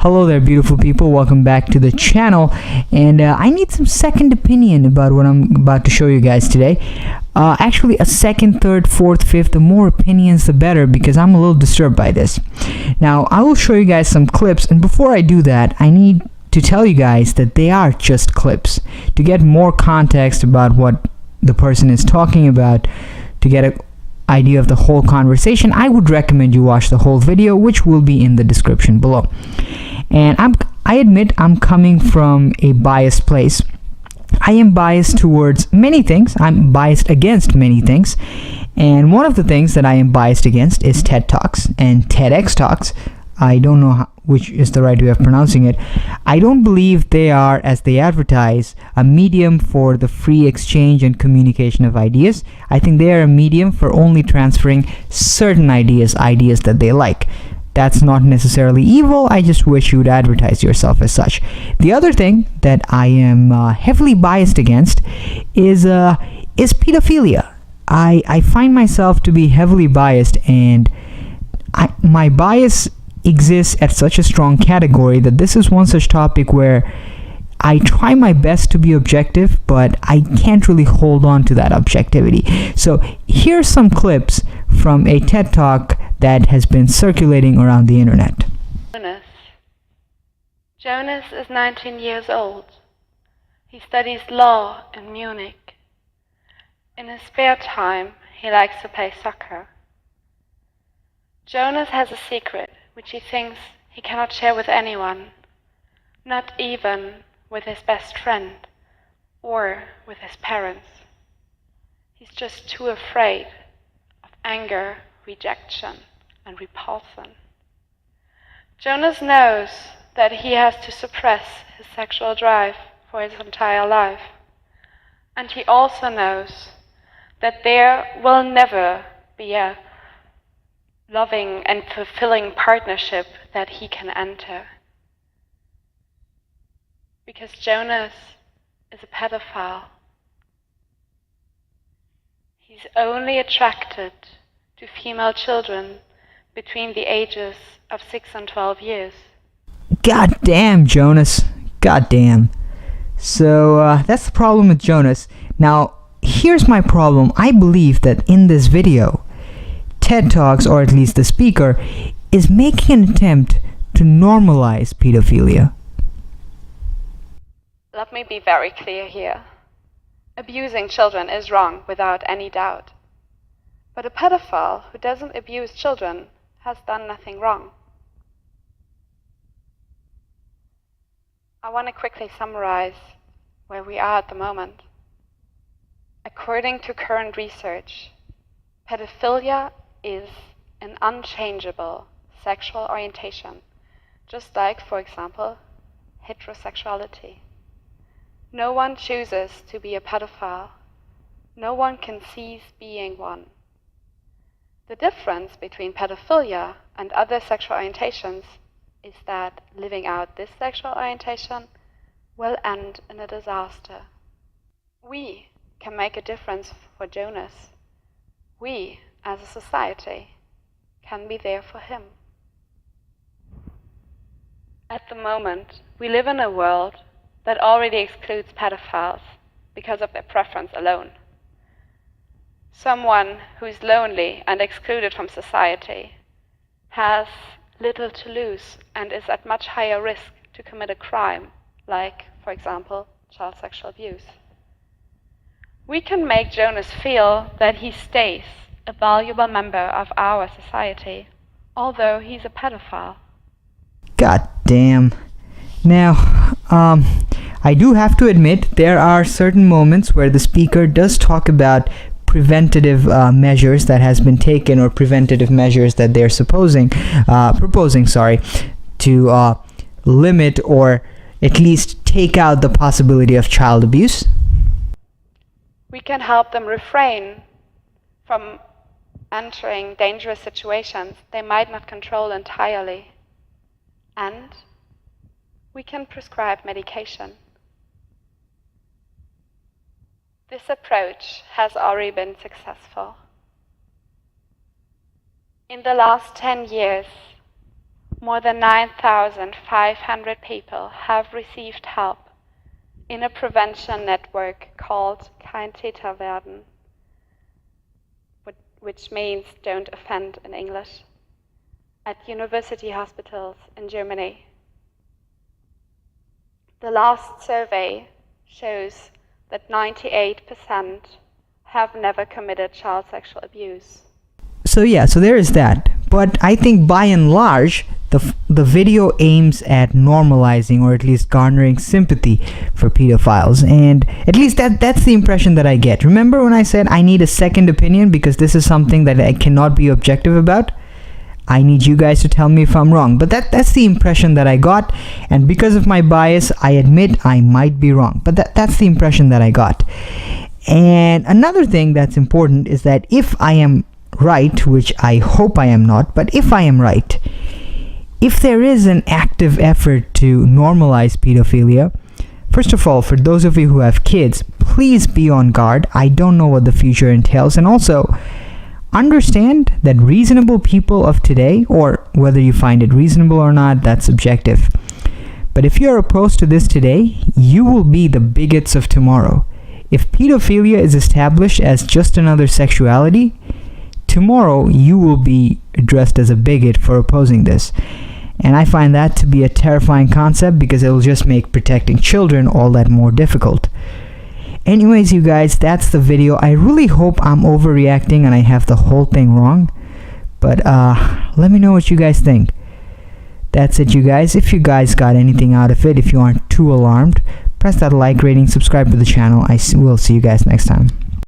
Hello there, beautiful people. Welcome back to the channel. And I need some second opinion about what I'm about to show you guys today. Actually, a second, third, fourth, fifth, the more opinions, the better, because I'm a little disturbed by this. Now, I will show you guys some clips, and before I do that, I need to tell you guys that they are just clips. To get more context about what the person is talking about, to get an idea of the whole conversation, I would recommend you watch the whole video, which will be in the description below. And I admit I'm coming from a biased place. I am biased towards many things. I'm biased against many things. And one of the things that I am biased against is TED Talks and TEDx Talks. I don't know which is the right way of pronouncing it. I don't believe they are, as they advertise, a medium for the free exchange and communication of ideas. I think they are a medium for only transferring certain ideas that they like. That's not necessarily evil. I just wish you would advertise yourself as such. The other thing that I am heavily biased against is pedophilia. I find myself to be heavily biased, and my bias exists at such a strong category that this is one such topic where I try my best to be objective, but I can't really hold on to that objectivity. So here's some clips from a TED Talk that has been circulating around the internet. Jonas is 19 years old. He studies law in Munich. In his spare time, he likes to play soccer. Jonas has a secret which he thinks he cannot share with anyone, not even with his best friend or with his parents. He's just too afraid of anger, rejection, and repulsion. Jonas knows that he has to suppress his sexual drive for his entire life. And he also knows that there will never be a loving and fulfilling partnership that he can enter. Because Jonas is a pedophile. He's only attracted to female children between the ages of 6 and 12 years. God damn, Jonas. God damn. So that's the problem with Jonas. Now, here's my problem. I believe that in this video, TED Talks, or at least the speaker, is making an attempt to normalize pedophilia. Let me be very clear here. Abusing children is wrong without any doubt. But a pedophile who doesn't abuse children has done nothing wrong. I want to quickly summarize where we are at the moment. According to current research, pedophilia is an unchangeable sexual orientation, just like, for example, heterosexuality. No one chooses to be a pedophile. No one can cease being one. The difference between pedophilia and other sexual orientations is that living out this sexual orientation will end in a disaster. We can make a difference for Jonas. We, as a society, can be there for him. At the moment, we live in a world that already excludes pedophiles because of their preference alone. Someone who is lonely and excluded from society has little to lose and is at much higher risk to commit a crime, like, for example, child sexual abuse. We can make Jonas feel that he stays a valuable member of our society, although he's a pedophile. God damn. Now, I do have to admit there are certain moments where the speaker does talk about preventative measures that has been taken, or preventative measures that they're proposing, to limit or at least take out the possibility of child abuse. We can help them refrain from entering dangerous situations they might not control entirely. And we can prescribe medication. This approach has already been successful. In the last 10 years, more than 9,500 people have received help in a prevention network called Kein Täter werden, which means don't offend in English, at university hospitals in Germany. The last survey shows that 98% have never committed child sexual abuse. So yeah, so there is that. But I think by and large, the video aims at normalizing, or at least garnering sympathy for pedophiles, and at least that's the impression that I get. Remember when I said I need a second opinion because this is something that I cannot be objective about? I need you guys to tell me if I'm wrong. But that's the impression that I got, and because of my bias, I admit I might be wrong. But that's the impression that I got. And another thing that's important is that if I am right, which I hope I am not, but if I am right, if there is an active effort to normalize pedophilia, first of all, for those of you who have kids, please be on guard. I don't know what the future entails. And also, understand that reasonable people of today, or whether you find it reasonable or not, that's subjective. But if you're opposed to this today, you will be the bigots of tomorrow. If pedophilia is established as just another sexuality, tomorrow you will be addressed as a bigot for opposing this. And I find that to be a terrifying concept because it will just make protecting children all that more difficult. Anyways, you guys, that's the video. I really hope I'm overreacting and I have the whole thing wrong. But let me know what you guys think. That's it, you guys. If you guys got anything out of it, if you aren't too alarmed, press that like rating, subscribe to the channel. I will see you guys next time.